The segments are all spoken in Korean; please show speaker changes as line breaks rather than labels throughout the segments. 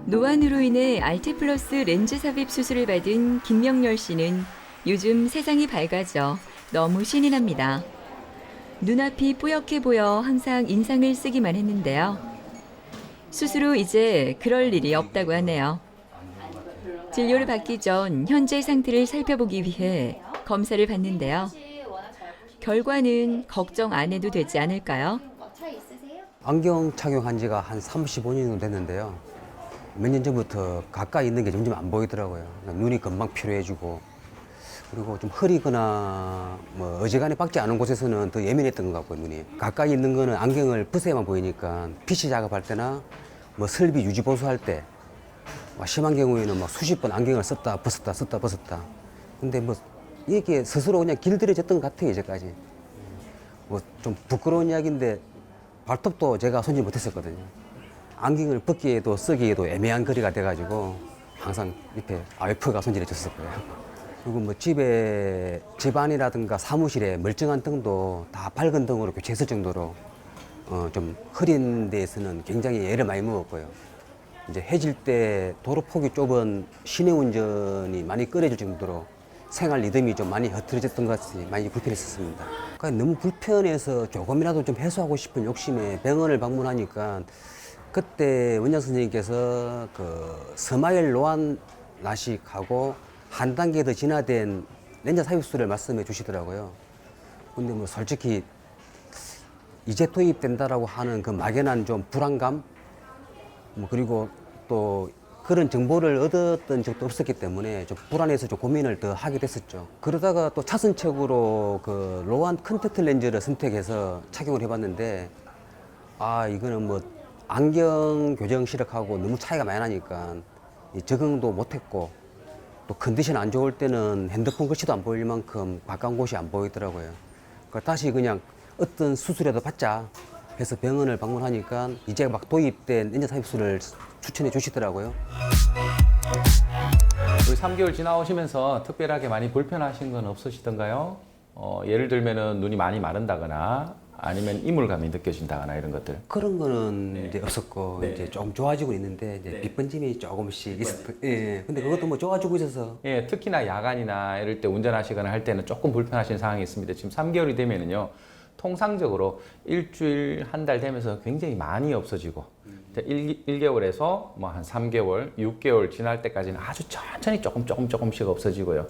노안으로 인해 알테 플러스 렌즈 삽입 수술을 받은 김명렬 씨는 요즘 세상이 밝아져 너무 신이 납니다. 눈앞이 뿌옇게 보여 항상 인상을 쓰기만 했는데요. 수술 후 이제 그럴 일이 없다고 하네요. 진료를 받기 전 현재 상태를 살펴보기 위해 검사를 받는데요. 결과는 걱정 안 해도 되지 않을까요?
안경 착용한 지가 한 35년 정도 됐는데요. 몇 년 전부터 가까이 있는 게 점점 안 보이더라고요. 눈이 금방 피로해지고, 그리고 좀 흐리거나 뭐 어지간히 밝지 않은 곳에서는 더 예민했던 것 같고요, 눈이. 가까이 있는 거는 안경을 벗어야만 보이니까 PC 작업할 때나 뭐 설비 유지 보수할 때 심한 경우에는 막 수십 번 안경을 썼다 벗었다 썼다 벗었다. 근데 뭐 이게 스스로 그냥 길들여졌던 것 같아요, 이제까지. 뭐 좀 부끄러운 이야기인데 발톱도 제가 손질 못했었거든요. 안경을 벗기에도 쓰기에도 애매한 거리가 돼가지고 항상 옆에 와이프가 손질해 줬을 거예요. 그리고 뭐 집안이라든가 사무실에 멀쩡한 등도 다 밝은 등으로 교체했을 정도로 좀 흐린 데에서는 굉장히 애를 많이 먹었고요. 이제 해질 때 도로폭이 좁은 시내 운전이 많이 꺼려질 정도로 생활 리듬이 좀 많이 흐트러졌던 것 같이 많이 불편했었습니다. 그러니까 너무 불편해서 조금이라도 좀 해소하고 싶은 욕심에 병원을 방문하니까 그때 원장 선생님께서 그 스마일 노안 라식하고 한 단계 더 진화된 렌즈 삽입술을 말씀해 주시더라고요. 근데 뭐 솔직히 이제 도입된다라고 하는 그 막연한 좀 불안감, 뭐 그리고 또 그런 정보를 얻었던 적도 없었기 때문에 좀 불안해서 좀 고민을 더 하게 됐었죠. 그러다가 또 차선책으로 그 로안 컨택트 렌즈를 선택해서 착용을 해봤는데, 이거는 뭐 안경 교정 시력하고 너무 차이가 많이 나니까 적응도 못했고, 또 컨디션 안 좋을 때는 핸드폰 글씨도 안 보일 만큼 가까운 곳이 안 보이더라고요. 그러니까 다시 그냥 어떤 수술이라도 받자 해서 병원을 방문하니까 이제 막 도입된 렌즈 삽입술을 추천해 주시더라고요.
우리 3개월 지나오시면서 특별하게 많이 불편하신 건 없으시던가요? 예를 들면은 눈이 많이 마른다거나 아니면 이물감이 느껴진다거나 이런 것들.
그런 거는 이제 없었고 이제 좀 좋아지고 있는데 이제 빗번짐이 조금씩 있었던. 예. 근데 그것도 뭐 좋아지고 있어서.
예, 특히나 야간이나 이럴 때 운전하시거나 할 때는 조금 불편하신 상황이 있습니다. 지금 3개월이 되면은요, 통상적으로 일주일, 한 달 되면서 굉장히 많이 없어지고, 1개월에서 뭐 한 3개월, 6개월 지날 때까지는 아주 천천히 조금씩 없어지고요.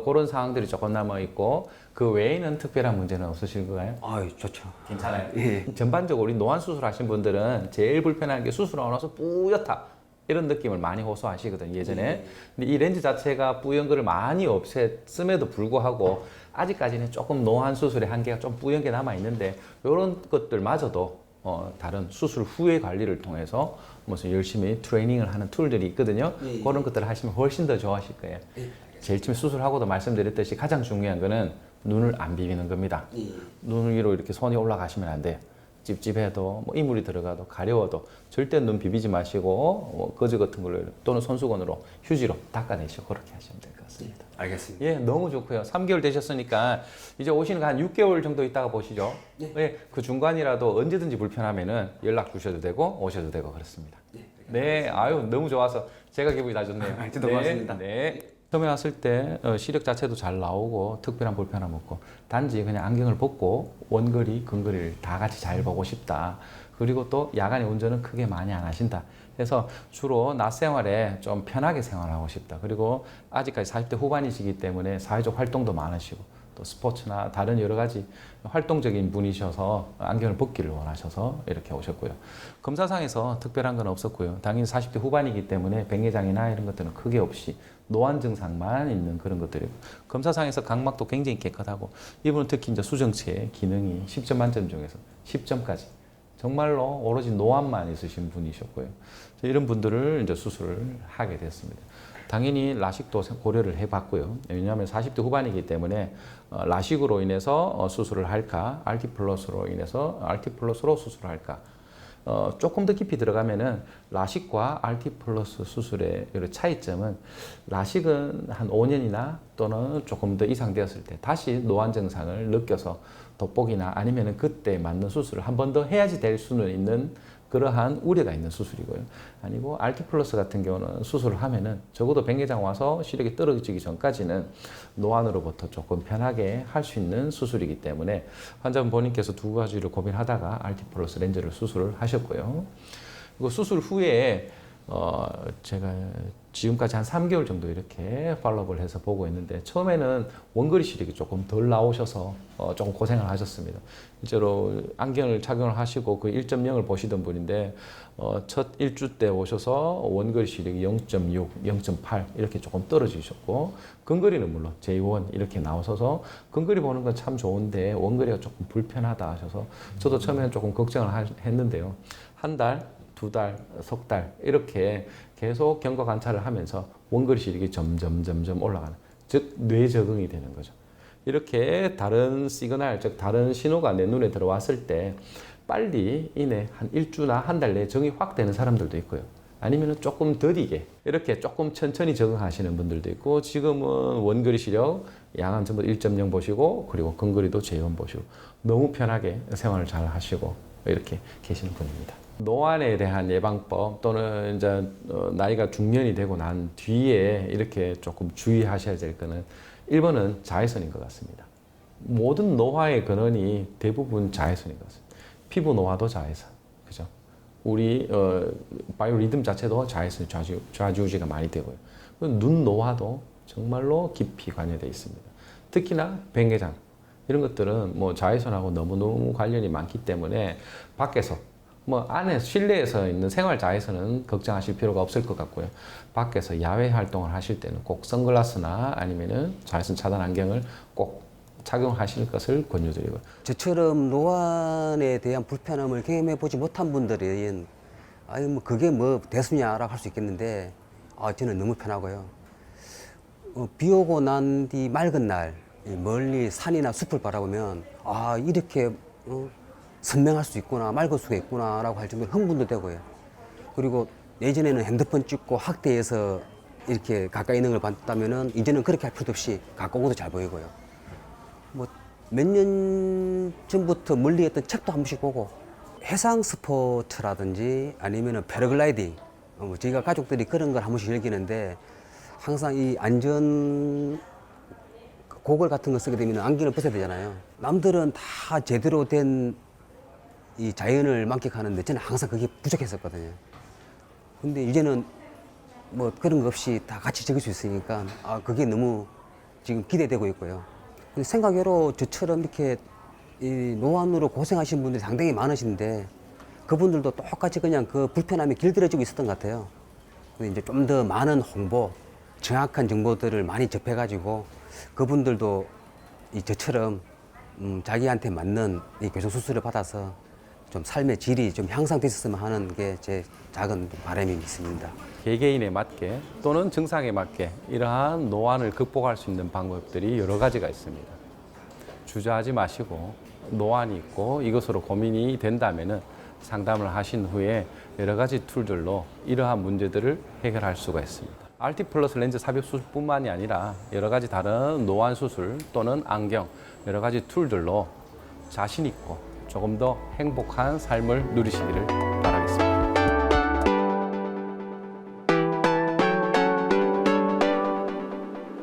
그런 상황들이 조금 남아있고, 그 외에는 특별한 문제는 없으실까요?
좋죠.
괜찮아요.
예.
전반적으로 우리 노안 수술하신 분들은 제일 불편한 게 수술하고 나서 뿌옇다 이런 느낌을 많이 호소하시거든요, 예전에. 근데 이 렌즈 자체가 뿌연 거를 많이 없앴음에도 불구하고 아직까지는 조금 노안 수술의 한계가 좀 뿌연 게 남아 있는데, 이런 것들마저도 다른 수술 후의 관리를 통해서 무슨 열심히 트레이닝을 하는 툴들이 있거든요. 그런 것들을 하시면 훨씬 더 좋아하실 거예요. 제일 처음에 수술하고도 말씀드렸듯이 가장 중요한 거는 눈을 안 비비는 겁니다. 눈 위로 이렇게 손이 올라가시면 안 돼요. 찝찝해도 뭐 이물이 들어가도 가려워도 절대 눈 비비지 마시고 거즈 같은 걸로 또는 손수건으로 휴지로 닦아내시고 그렇게 하시면 될 것 같습니다.
알겠습니다.
예, 너무 좋고요. 3개월 되셨으니까 이제 오시는 거 한 6개월 정도 있다가 보시죠. 예, 그 중간이라도 언제든지 불편하면은 연락 주셔도 되고 오셔도 되고 그렇습니다. 네, 아유 너무 좋아서 제가 기분이 다 좋네요.
저도 고맙습니다.
네. 처음에 왔을 때 시력 자체도 잘 나오고 특별한 불편함 없고, 단지 그냥 안경을 벗고 원거리, 근거리를 다 같이 잘 보고 싶다. 그리고 또 야간에 운전은 크게 많이 안 하신다. 그래서 주로 낮 생활에 좀 편하게 생활하고 싶다. 그리고 아직까지 40대 후반이시기 때문에 사회적 활동도 많으시고 또 스포츠나 다른 여러 가지 활동적인 분이셔서 안경을 벗기를 원하셔서 이렇게 오셨고요. 검사상에서 특별한 건 없었고요. 당연히 40대 후반이기 때문에 백내장이나 이런 것들은 크게 없이 노안 증상만 있는 그런 것들이고, 검사상에서 각막도 굉장히 깨끗하고, 이분은 특히 이제 수정체의 기능이 10점 만점 중에서 10점까지 정말로 오로지 노안만 있으신 분이셨고요. 이런 분들을 이제 수술을 하게 됐습니다. 당연히 라식도 고려를 해봤고요. 왜냐하면 40대 후반이기 때문에 라식으로 인해서 수술을 할까, 알티플러스로 인해서 알티플러스로 수술을 할까. 조금 더 깊이 들어가면은 라식과 알티플러스 수술의 차이점은 라식은 한 5년이나 또는 조금 더 이상 되었을 때 다시 노안 증상을 느껴서 돋보기나 아니면은 그때 맞는 수술을 한 번 더 해야지 될 수는 있는 그러한 우려가 있는 수술이고요. 아니고 알티플러스 같은 경우는 수술을 하면은 적어도 백내장 와서 시력이 떨어지기 전까지는 노안으로부터 조금 편하게 할 수 있는 수술이기 때문에 환자분 본인께서 두 가지를 고민하다가 알티플러스 렌즈를 수술을 하셨고요. 그리고 수술 후에 제가 지금까지 한 3개월 정도 이렇게 팔로우업을 해서 보고 있는데 처음에는 원거리 시력이 조금 덜 나오셔서 조금 고생을 하셨습니다. 실제로 안경을 착용을 하시고 그 1.0을 보시던 분인데 첫 1주 때 오셔서 원거리 시력이 0.6, 0.8 이렇게 조금 떨어지셨고 근거리는 물론 J1 이렇게 나오셔서 근거리 보는 건 참 좋은데 원거리가 조금 불편하다 하셔서 저도 처음에는 조금 걱정을 했는데요. 한 달, 두 달, 석 달 이렇게 계속 경과 관찰을 하면서 원거리 시력이 점점 올라가는, 즉 뇌 적응이 되는 거죠. 이렇게 다른 시그널, 즉 다른 신호가 내 눈에 들어왔을 때 빨리 이내 한 일주나 한 달 내에 적응이 확 되는 사람들도 있고요. 아니면 조금 더디게 이렇게 조금 천천히 적응하시는 분들도 있고 지금은 원거리 시력 양은 전부 1.0 보시고 그리고 근거리도 J1 보시고 너무 편하게 생활을 잘 하시고 이렇게 계시는 분입니다. 노안에 대한 예방법 또는 이제 나이가 중년이 되고 난 뒤에 이렇게 조금 주의하셔야 될 거는 1번은 자외선인 것 같습니다. 모든 노화의 근원이 대부분 자외선인 것 같습니다. 피부 노화도 자외선, 그죠? 우리 바이오 리듬 자체도 자외선이 좌지우지가 많이 되고요. 눈 노화도 정말로 깊이 관여되어 있습니다. 특히나 백내장 이런 것들은 뭐 자외선하고 너무너무 관련이 많기 때문에 밖에서 뭐 안에 실내에서 있는 생활 자외선은 걱정하실 필요가 없을 것 같고요. 밖에서 야외 활동을 하실 때는 꼭 선글라스나 아니면은 자외선 차단 안경을 꼭 착용하실 것을 권유드리고요.
저처럼 노안에 대한 불편함을 경험해 보지 못한 분들은 아니 뭐 그게 뭐 대수냐라고 할 수 있겠는데 저는 너무 편하고요. 비 오고 난 뒤 맑은 날 멀리 산이나 숲을 바라보면 이렇게 선명할 수 있구나, 맑을 수가 있구나라고 할 정도로 흥분도 되고요. 그리고 예전에는 핸드폰 찍고 확대해서 이렇게 가까이 있는 걸 봤다면은 이제는 그렇게 할 필요도 없이 가까워도 잘 보이고요. 뭐 몇 년 전부터 멀리 했던 책도 한 번씩 보고 해상 스포츠라든지 아니면은 패러글라이딩, 저희가 가족들이 그런 걸 한 번씩 즐기는데 항상 이 안전 고글 같은 거 쓰게 되면 안경을 벗어야 되잖아요. 남들은 다 제대로 된 이 자연을 만끽하는데 저는 항상 그게 부족했었거든요. 근데 이제는 뭐 그런 거 없이 다 같이 즐길 수 있으니까 그게 너무 지금 기대되고 있고요. 근데 생각외로 저처럼 이렇게 이 노안으로 고생하신 분들이 상당히 많으신데 그분들도 똑같이 그냥 그 불편함이 길들여지고 있었던 것 같아요. 근데 이제 좀 더 많은 홍보, 정확한 정보들을 많이 접해가지고 그분들도 이 저처럼 자기한테 맞는 이 교정 수술을 받아서 좀 삶의 질이 좀 향상됐었으면 하는 게 제 작은 바람이 있습니다.
개개인에 맞게 또는 증상에 맞게 이러한 노안을 극복할 수 있는 방법들이 여러 가지가 있습니다. 주저하지 마시고 노안이 있고 이것으로 고민이 된다면은 상담을 하신 후에 여러 가지 툴들로 이러한 문제들을 해결할 수가 있습니다. 알티플러스 렌즈 삽입 수술뿐만이 아니라 여러 가지 다른 노안 수술 또는 안경 여러 가지 툴들로 자신 있고 조금 더 행복한 삶을 누리시기를